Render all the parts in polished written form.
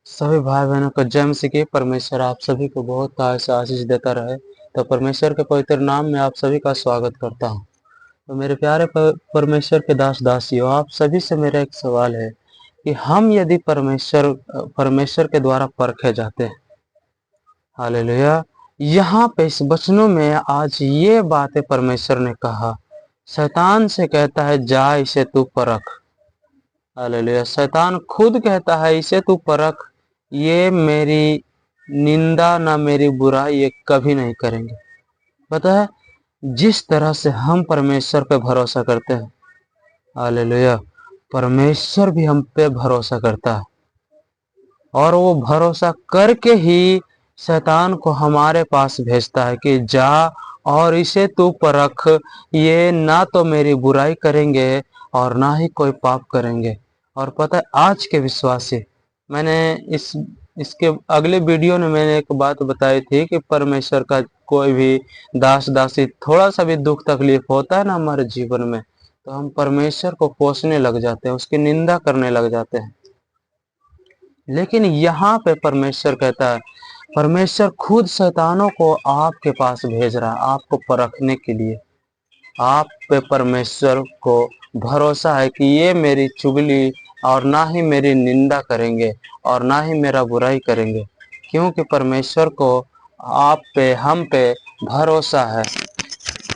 सभी भाई बहनों को जय मसीह की। परमेश्वर आप सभी को बहुत से आशीष देता रहे। तो परमेश्वर के पवित्र नाम में आप सभी का स्वागत करता हूँ। तो मेरे प्यारे परमेश्वर के दास दासियों, आप सभी से मेरा एक सवाल है कि हम यदि परमेश्वर के द्वारा परखे जाते हैं, हालेलुया, यहाँ पे इस वचनों में आज ये बातें परमेश्वर ने कहा। शैतान से कहता है जा इसे तू परख। हालेलुया। शैतान खुद कहता है इसे तू परख, ये मेरी निंदा ना मेरी बुराई ये कभी नहीं करेंगे। पता है, जिस तरह से हम परमेश्वर पे भरोसा करते हैं, हालेलुया, परमेश्वर भी हम पे भरोसा करता है और वो भरोसा करके ही शैतान को हमारे पास भेजता है कि जा और इसे तू परख, ये ना तो मेरी बुराई करेंगे और ना ही कोई पाप करेंगे। और पता है, आज के विश्वासी, मैंने इसके अगले वीडियो में मैंने एक बात बताई थी कि परमेश्वर का कोई भी दास दासी थोड़ा सा भी दुख तकलीफ होता है ना हमारे जीवन में, तो हम परमेश्वर को कोसने लग जाते हैं, उसकी निंदा करने लग जाते हैं। लेकिन यहाँ पे परमेश्वर कहता है, परमेश्वर खुद शैतानों को आपके पास भेज रहा है आपको परखने के लिए। आप पे परमेश्वर को भरोसा है कि ये मेरी चुगली और ना ही मेरी निंदा करेंगे और ना ही मेरा बुराई करेंगे, क्योंकि परमेश्वर को आप पे हम पे भरोसा है।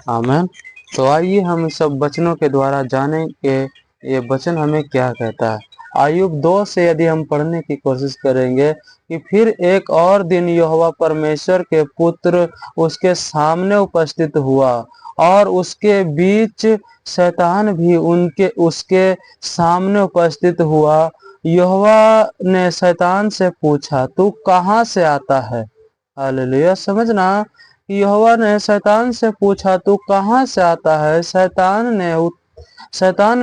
आमीन। तो आइए हम इस सब वचनों के द्वारा जाने के ये वचन हमें क्या कहता है। आयुब 2 से यदि हम पढ़ने की कोशिश करेंगे कि फिर एक और दिन यहोवा परमेश्वर के पुत्र उसके सामने उपस्थित हुआ और उसके बीच शैतान भी उसके सामने उपस्थित हुआ। यहोवा ने शैतान से पूछा, तू कहाँ से आता है? हालेलुया। समझना, यहोवा ने शैतान से पूछा, तू कहाँ से आता है? शैतान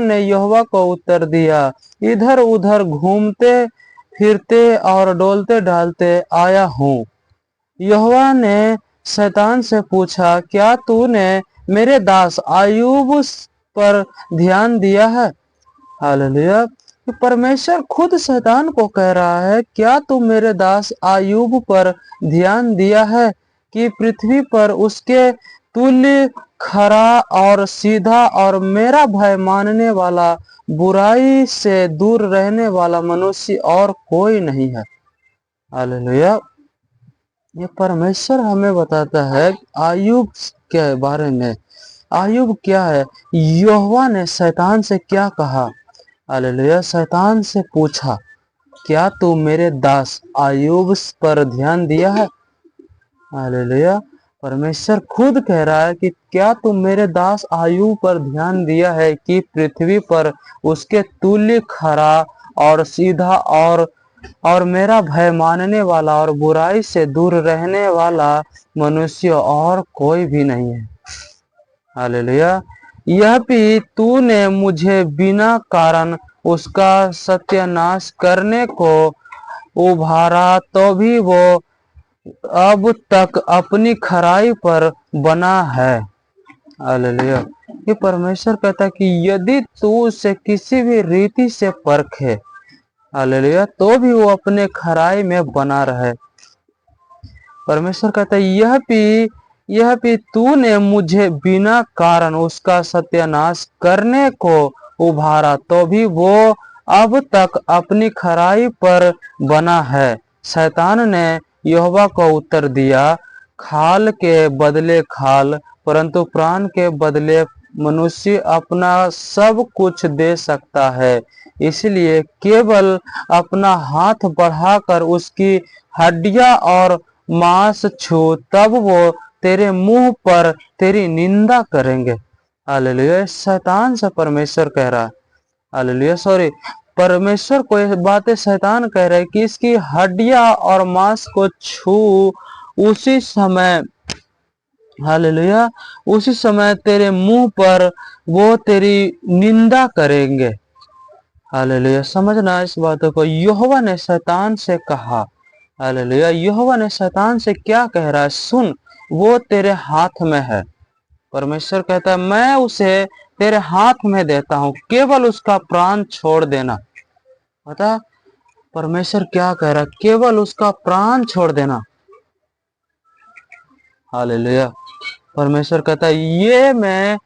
ने यहोवा को उत्तर दिया, इधर उधर घूमते फिरते और डोलते डालते आया हूँ। यहोवा ने शैतान से पूछा, क्या तूने मेरे दास आयूब पर ध्यान दिया है? हालेलुया। तो परमेश्वर खुद शैतान को कह रहा है, क्या तू मेरे दास आयूब पर ध्यान दिया है कि पृथ्वी पर उसके तुल्य खरा और सीधा और मेरा भय मानने वाला, बुराई से दूर रहने वाला मनुष्य और कोई नहीं है। हालेलुया। ये परमेश्वर हमें बताता है आयूब के बारे में। आयूब क्या है? यहोवा ने शैतान से क्या कहा? हालेलुया। शैतान से पूछा, क्या तू मेरे दास आयूब पर ध्यान दिया है? हालेलुया। परमेश्वर खुद कह रहा है कि क्या तू मेरे दास आयूब पर ध्यान दिया है कि पृथ्वी पर उसके तुल्य खरा और सीधा और मेरा भय मानने वाला और बुराई से दूर रहने वाला मनुष्य और कोई भी नहीं है। हालेलुया। यह भी तूने मुझे बिना कारण उसका सत्यानाश करने को उभारा, तो भी वो अब तक अपनी खराई पर बना है। हालेलुया। ये परमेश्वर कहता है कि यदि तू उसे किसी भी रीति से परखे, हालेलुया, तो भी वो अपने खराई में बना रहे। परमेश्वर कहता है, यह भी तूने मुझे बिना कारण उसका सत्यानाश करने को उभारा, तो भी वो अब तक अपनी खराई पर बना है। शैतान ने यहोवा को उत्तर दिया, खाल के बदले खाल, परंतु प्राण के बदले मनुष्य अपना सब कुछ दे सकता है। इसलिए केवल अपना हाथ बढ़ाकर उसकी हड्डियां और मांस छू, तब वो तेरे मुंह पर तेरी निंदा करेंगे। हालेलुया। शैतान से परमेश्वर कह रहा है, हालेलुया, सॉरी, परमेश्वर को यह बातें शैतान कह रहे हैं कि इसकी हड्डियां और मांस को छू, उसी समय, हालेलुया, उसी समय तेरे मुंह पर वो तेरी निंदा करेंगे। हालेलुया। समझना इस बातों को। यहोवा ने शैतान से कहा, हालेलुया, यहोवा ने शैतान से क्या कह रहा है? सुन, वो तेरे हाथ में है। परमेश्वर कहता है, मैं उसे तेरे हाथ में देता हूं, केवल उसका प्राण छोड़ देना। पता, परमेश्वर क्या कह रहा है? केवल उसका प्राण छोड़ देना। हालेलुया। परमेश्वर कहता है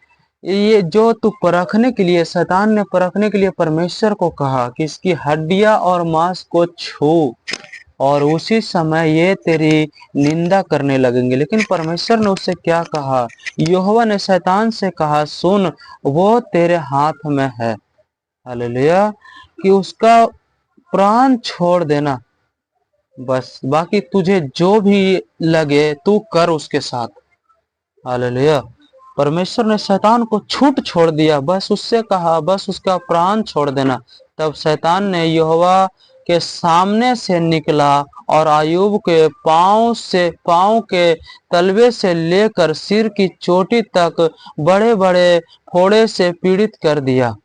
ये जो तू परखने के लिए, शैतान ने परखने के लिए परमेश्वर को कहा कि इसकी हड्डियां और मांस को छू, और उसी समय ये तेरी निंदा करने लगेंगे। लेकिन परमेश्वर ने उससे क्या कहा? यहोवा ने शैतान से कहा, सुन, वो तेरे हाथ में है। हालेलुया। कि उसका प्राण छोड़ देना, बस बाकी तुझे जो भी लगे तू कर उसके साथ। हालेलुया। परमेश्वर ने शैतान को छूट छोड़ दिया, बस उससे कहा बस उसका प्राण छोड़ देना। तब शैतान ने यहोवा के सामने से निकला और अय्यूब के पांव के तलवे से लेकर सिर की चोटी तक बड़े बड़े फोड़े से पीड़ित कर दिया।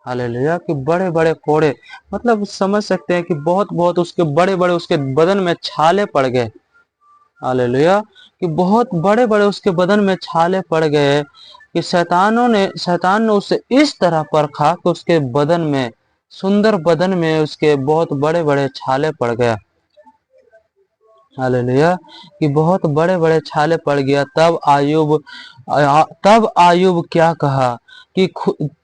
हालेलुया। कि बड़े बड़े फोड़े, मतलब समझ सकते हैं कि बहुत बहुत उसके बड़े बड़े उसके बदन में छाले पड़ गए। हालेलुया। कि बहुत बड़े बड़े उसके बदन में छाले पड़ गए कि शैतान ने उसे इस तरह परखा कि उसके बदन में, सुंदर बदन में उसके बहुत बड़े बड़े छाले पड़ गया। हालेलुया। कि बहुत बड़े बड़े छाले पड़ गया। तब आयुब क्या कहा कि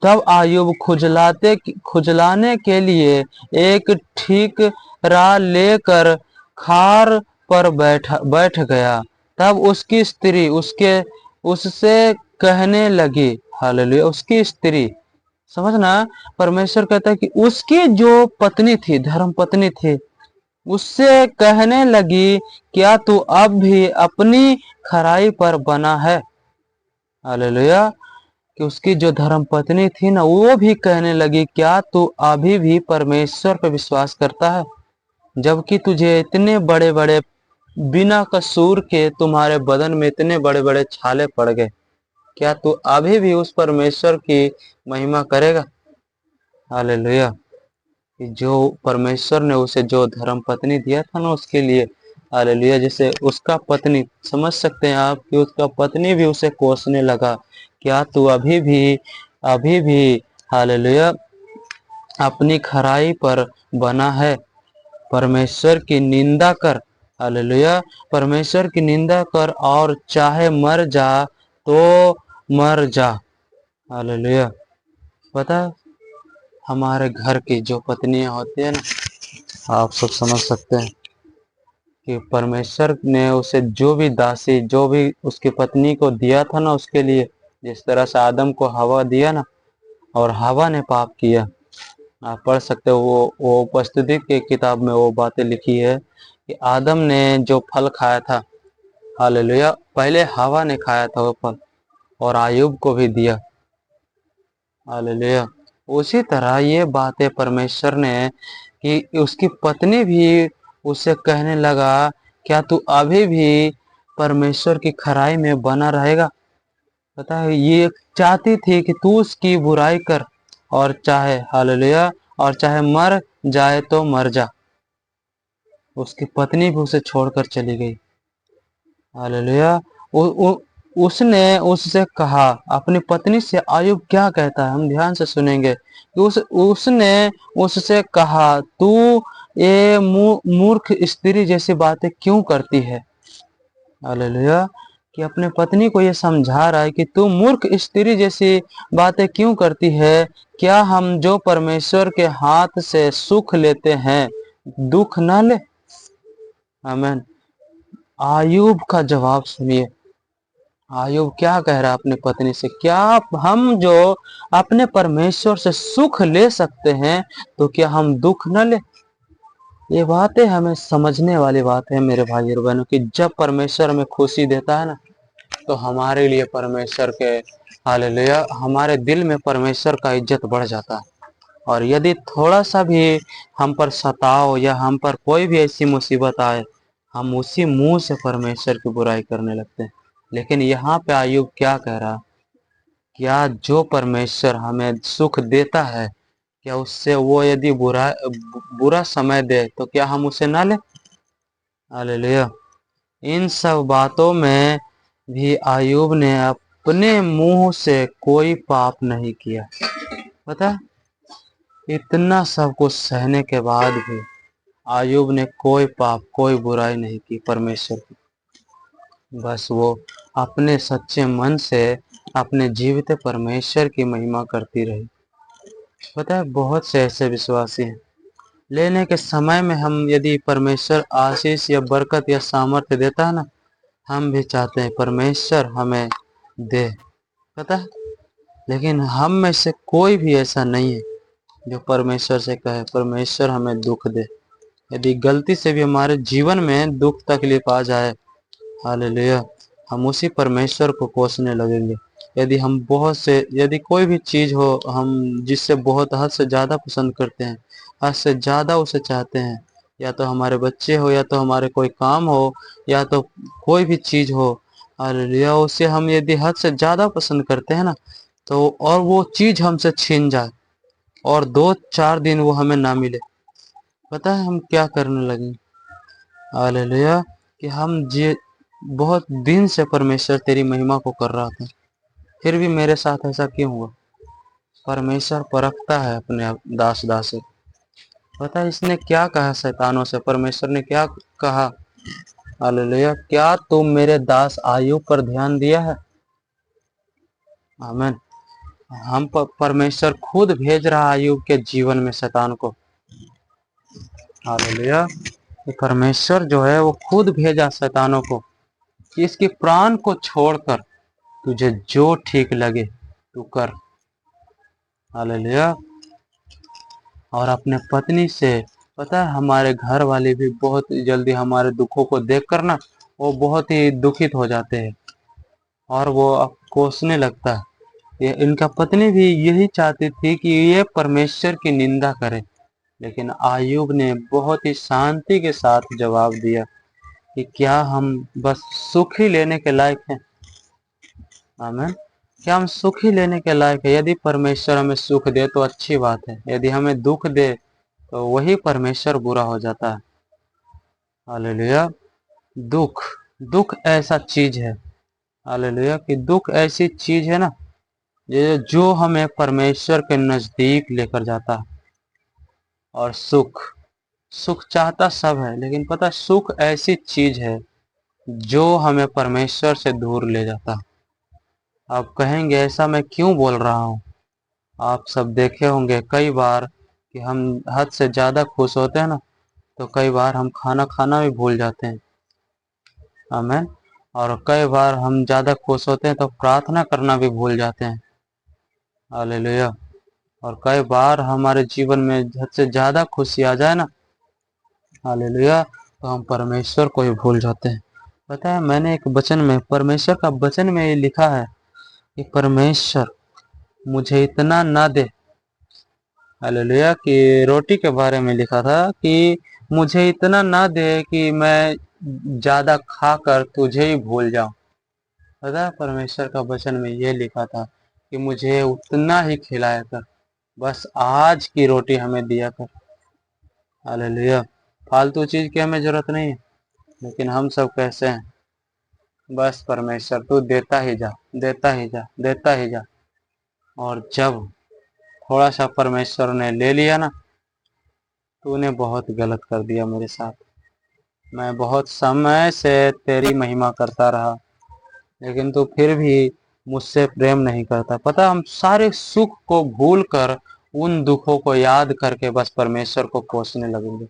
तब आयुब खुजलाने के लिए एक ठीक राह लेकर खार पर बैठ गया। तब उसकी स्त्री उससे कहने लगी। हालेलुया। उसकी स्त्री, समझना, परमेश्वर कहता है कि उसकी जो पत्नी थी, धर्म पत्नी थी, उससे कहने लगी, क्या तू अब भी अपनी खराई पर बना है? हालेलुया। कि उसकी जो धर्म पत्नी थी ना, वो भी कहने लगी, क्या तू अभी भी परमेश्वर पर विश्वास करता है, जबकि तुझे इतने बड़े बड़े, बिना कसूर के तुम्हारे बदन में इतने बड़े बड़े छाले पड़ गए, क्या तू अभी भी उस परमेश्वर की महिमा करेगा? हालेलुया। कि जो परमेश्वर ने उसे जो धर्म पत्नी दिया था ना उसके लिए, हालेलुया, जैसे उसका पत्नी, समझ सकते हैं आप कि उसका पत्नी भी उसे कोसने लगा, क्या तू अभी भी हालेलुया अपनी खराई पर बना है? परमेश्वर की निंदा कर। हालेलुया। परमेश्वर की निंदा कर और चाहे मर जा तो मर जा। हालेलुया। पता है, हमारे घर की जो पत्नियां होती है ना, आप सब समझ सकते हैं कि परमेश्वर ने उसे जो भी दासी, जो भी उसकी पत्नी को दिया था ना उसके लिए, जिस तरह से आदम को हवा दिया ना, और हवा ने पाप किया। आप पढ़ सकते हो, वो उपस्थिति की किताब में वो बातें लिखी है कि आदम ने जो फल खाया था, हालेलुया, पहले हवा ने खाया था वो फल और अय्यूब को भी दिया। हालेलुया। उसी तरह ये बातें परमेश्वर ने, कि उसकी पत्नी भी उससे कहने लगा, क्या तू अभी भी परमेश्वर की खराई में बना रहेगा? पता है, ये चाहती थी कि तू उसकी बुराई कर और चाहे, हालेलुया, और चाहे मर जाए तो मर जा। उसकी पत्नी भी उसे छोड़कर चली गई। हालेलुया। उसने उससे कहा, अपनी पत्नी से अय्यूब क्या कहता है, हम ध्यान से सुनेंगे कि उसने उससे कहा, तू ये मूर्ख स्त्री जैसी बातें क्यों करती है? हालेलुया। कि अपने पत्नी को ये समझा रहा है कि तू मूर्ख स्त्री जैसी बातें क्यों करती है? क्या हम जो परमेश्वर के हाथ से सुख लेते हैं, दुख ना ले? आमीन। आयुब का जवाब सुनिए। आयुब क्या कह रहा है अपनी पत्नी से, क्या हम जो अपने परमेश्वर से सुख ले सकते हैं, तो क्या हम दुख न ले? ये बातें हमें समझने वाली बात है मेरे भाई और बहनों, कि जब परमेश्वर हमें खुशी देता है ना, तो हमारे लिए परमेश्वर के, हालेलुया, हमारे दिल में परमेश्वर का इज्जत बढ़ जाता है। और यदि थोड़ा सा भी हम पर सताव या हम पर कोई भी ऐसी मुसीबत आए, हम उसी मुंह से परमेश्वर की बुराई करने लगते हैं। लेकिन यहाँ पे अय्यूब क्या कह रहा, क्या जो परमेश्वर हमें सुख देता है, क्या उससे वो यदि बुरा समय दे तो क्या हम उसे ना ले? हालेलुया। इन सब बातों में भी अय्यूब ने अपने मुंह से कोई पाप नहीं किया। पता, इतना सब कुछ सहने के बाद भी आयुब ने कोई पाप कोई बुराई नहीं की परमेश्वर की, बस वो अपने सच्चे मन से अपने जीवित परमेश्वर की महिमा करती रही। पता है बहुत से ऐसे विश्वासी हैं, लेने के समय में हम यदि परमेश्वर आशीष या बरकत या सामर्थ्य देता है ना, हम भी चाहते हैं परमेश्वर हमें दे, पता है। लेकिन हम में से कोई भी ऐसा नहीं है जो परमेश्वर से कहे परमेश्वर हमें दुख दे। यदि गलती से भी हमारे जीवन में दुख तकलीफ आ जाए, हालेलुया, हम उसी परमेश्वर को कोसने लगेंगे। यदि कोई भी चीज हो हम जिससे बहुत हद से ज्यादा पसंद करते हैं, हद से ज्यादा उसे चाहते हैं, या तो हमारे बच्चे हो, या तो हमारे कोई काम हो, या तो कोई भी चीज हो, हालेलुया, उसे हम यदि हद से ज्यादा पसंद करते हैं ना, तो और वो चीज हमसे छीन जाए और 2-4 दिन वो हमें ना मिले, पता है हम क्या करने लगे? हालेलुया, कि हम जे बहुत दिन से परमेश्वर तेरी महिमा को कर रहा था, फिर भी मेरे साथ ऐसा क्यों हुआ? परमेश्वर परखता है अपने दास दासे। पता है इसने क्या कहा शैतानों से? परमेश्वर ने क्या कहा? हालेलुया, क्या तुम मेरे दास आयुब पर ध्यान दिया है? आमीन। हम परमेश्वर खुद भेज रहा आयुब के जीवन में शैतान को। हालेलुया, परमेश्वर जो है वो खुद भेजा शैतानों को कि इसके प्राण को छोड़कर तुझे जो ठीक लगे तू कर। हालेलुया। और अपने पत्नी से, पता है हमारे घर वाले भी बहुत जल्दी हमारे दुखों को देखकर ना वो बहुत ही दुखित हो जाते हैं और वो अब कोसने लगता है। ये इनका पत्नी भी यही चाहती थी कि ये परमेश्वर की निंदा करे, लेकिन आयुब ने बहुत ही शांति के साथ जवाब दिया कि क्या हम बस सुख ही लेने के लायक हैं? आमीन। क्या हम सुख ही लेने के लायक है? यदि परमेश्वर हमें सुख दे तो अच्छी बात है, यदि हमें दुख दे तो वही परमेश्वर बुरा हो जाता है। हालेलुया। दुख दुख ऐसा चीज है, हालेलुया, कि दुख ऐसी चीज है ना ये जो हमें परमेश्वर के नजदीक लेकर जाता है। और सुख सुख चाहता सब है, लेकिन पता सुख ऐसी चीज है जो हमें परमेश्वर से दूर ले जाता है। आप कहेंगे ऐसा मैं क्यों बोल रहा हूँ? आप सब देखे होंगे कई बार कि हम हद से ज़्यादा खुश होते हैं ना, तो कई बार हम खाना खाना भी भूल जाते हैं। आमीन। और कई बार हम ज़्यादा खुश होते हैं तो प्रार्थना करना भी भूल जाते हैं। हालेलुया। और कई बार हमारे जीवन में हद से ज़्यादा खुशी आ जाए ना, हालेलुया, तो हम परमेश्वर को ही भूल जाते हैं। पता है मैंने एक वचन में, परमेश्वर का वचन में ये लिखा है कि परमेश्वर मुझे इतना ना दे, हालेलुया, कि रोटी के बारे में लिखा था कि मुझे इतना ना दे कि मैं ज्यादा खाकर तुझे ही भूल जाऊं। पता है परमेश्वर का वचन में ये लिखा था कि मुझे उतना ही खिलाया कर, बस आज की रोटी हमें दिया कर। हालेलुया। फालतू चीज की हमें जरूरत नहीं है, लेकिन हम सब कैसे हैं? बस परमेश्वर तू देता ही जा, देता ही जा, देता ही जा। और जब थोड़ा सा परमेश्वर ने ले लिया ना, तूने बहुत गलत कर दिया मेरे साथ। मैं बहुत समय से तेरी महिमा करता रहा, लेकिन तू फिर भी मुझसे प्रेम नहीं करता। पता हम सारे सुख को भूल कर उन दुखों को याद करके बस परमेश्वर को कोसने लगेंगे।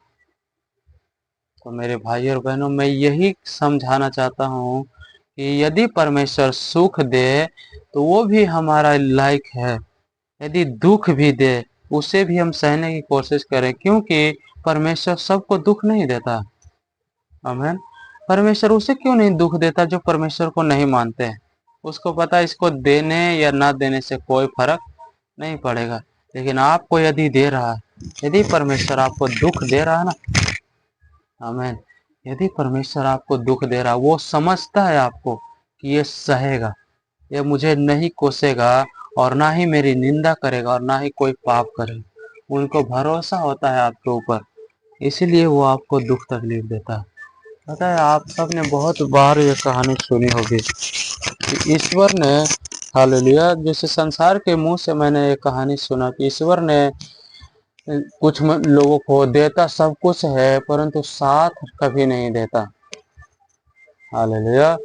तो मेरे भाई और बहनों, मैं यही समझाना चाहता हूँ कि यदि परमेश्वर सुख दे तो वो भी हमारा लायक है, यदि दुख भी दे उसे भी हम सहने की कोशिश करें, क्योंकि परमेश्वर सबको दुख नहीं देता। आमीन। परमेश्वर उसे क्यों नहीं दुख देता जो परमेश्वर को नहीं मानते हैं? उसको पता है इसको देने या ना देने से कोई फर्क नहीं पड़ेगा। लेकिन आपको यदि दे रहा है, यदि परमेश्वर आपको दुख दे रहा है ना, आमीन, यदि परमेश्वर आपको दुख दे रहा है, वो समझता है आपको कि ये सहेगा, ये मुझे नहीं कोसेगा और ना ही मेरी निंदा करेगा और ना ही कोई पाप करेगा। उनको भरोसा होता है आपके ऊपर, इसीलिए वो आपको दुख तकलीफ देता है। पता है आप सबने बहुत बार ये कहानी सुनी होगी कि ईश्वर ने, हालेलुया, जैसे संसार के मुंह से मैंने ये कहानी सुना कि ईश्वर ने कुछ लोगों को देता सब कुछ है परंतु साथ कभी नहीं देता। हालेलुया।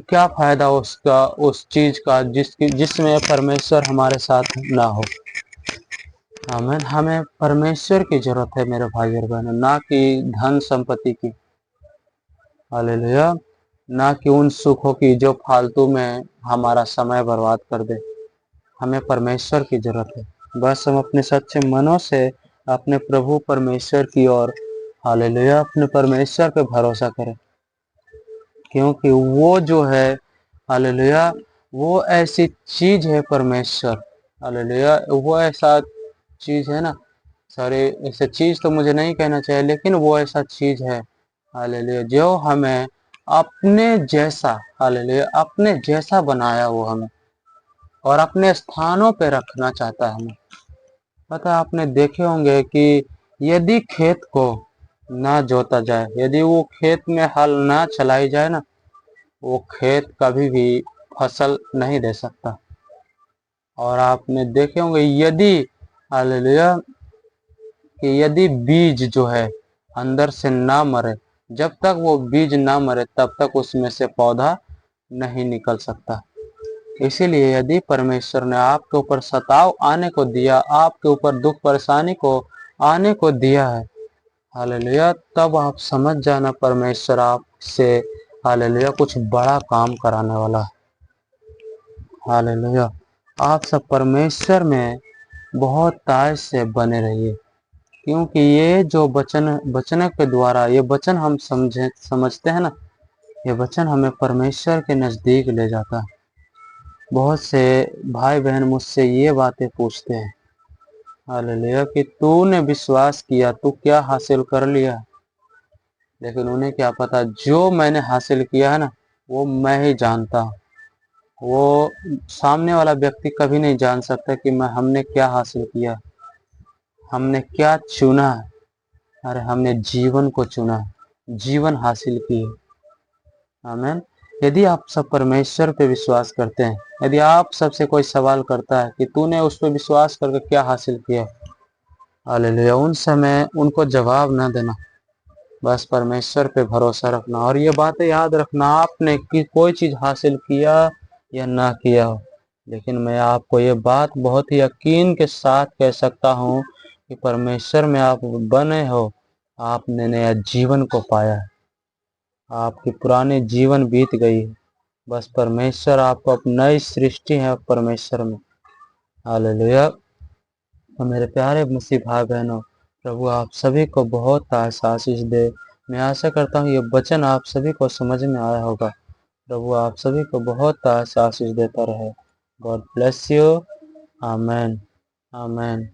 क्या फायदा उसका, उस चीज का जिसमें परमेश्वर हमारे साथ ना हो। आमीन। हमें परमेश्वर की जरूरत है मेरे भाई और बहनों, ना कि धन संपत्ति की। हालेलुया। ना कि उन सुखों की जो फालतू में हमारा समय बर्बाद कर दे। हमें परमेश्वर की जरूरत है। बस हम अपने सच्चे मनों से अपने प्रभु परमेश्वर की ओर, हालेलुया, अपने परमेश्वर पे भरोसा करें, क्योंकि वो जो है, हालेलुया, वो ऐसी चीज है परमेश्वर, हालेलुया, वो ऐसा चीज है ना, सॉरी, ऐसा चीज तो मुझे नहीं कहना चाहिए, लेकिन वो ऐसा चीज है, हालेलुया, जो हमें अपने जैसा, हालेलुया, अपने जैसा बनाया वो हमें, और अपने स्थानों पे रखना चाहता है हमें। पता है, आपने देखे होंगे कि यदि खेत को ना जोता जाए, यदि वो खेत में हल ना चलाई जाए ना, वो खेत कभी भी फसल नहीं दे सकता। और आपने देखे होंगे यदि, हालेलुया, कि यदि बीज जो है अंदर से ना मरे, जब तक वो बीज ना मरे तब तक उसमें से पौधा नहीं निकल सकता। इसीलिए यदि परमेश्वर ने आपके ऊपर सताव आने को दिया, आपके ऊपर दुख परेशानी को आने को दिया है, हालेलुया, तब आप समझ जाना परमेश्वर आपसे, हालेलुया, कुछ बड़ा काम कराने वाला है। हालेलुया। आप सब परमेश्वर में बहुत ताज से बने रहिए, क्योंकि ये जो वचन के द्वारा ये वचन हम समझते हैं ना, ये वचन हमें परमेश्वर के नजदीक ले जाता है। बहुत से भाई बहन मुझसे ये बातें पूछते हैं, हालेलुया, कि तूने विश्वास किया, तू क्या हासिल कर लिया। लेकिन उन्हें क्या पता, जो मैंने हासिल किया है ना, वो मैं ही जानता हूँ। वो सामने वाला व्यक्ति कभी नहीं जान सकता कि हमने क्या हासिल किया, हमने क्या चुना है। अरे हमने जीवन को चुना है, जीवन हासिल की है। आमीन। यदि आप सब परमेश्वर पे विश्वास करते हैं, यदि आप सबसे कोई सवाल करता है कि तूने उस पर विश्वास करके क्या हासिल किया, हालेलुया, उन समय उनको जवाब ना देना, बस परमेश्वर पे भरोसा रखना। और ये बातें याद रखना, आपने कि कोई चीज हासिल किया या ना किया हो, लेकिन मैं आपको ये बात बहुत ही यकीन के साथ कह सकता हूँ कि परमेश्वर में आप बने हो, आपने नया जीवन को पाया है। आपकी पुरानी जीवन बीत गई है, बस परमेश्वर आपको अब नई सृष्टि है परमेश्वर में। हालेलुया। तो मेरे प्यारे मसीह भाई बहनों, प्रभु आप सभी को बहुत आशीष दे। मैं आशा करता हूँ ये वचन आप सभी को समझ में आया होगा। प्रभु आप सभी को बहुत आशीष देता रहे। God bless you. Amen, amen,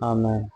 amen.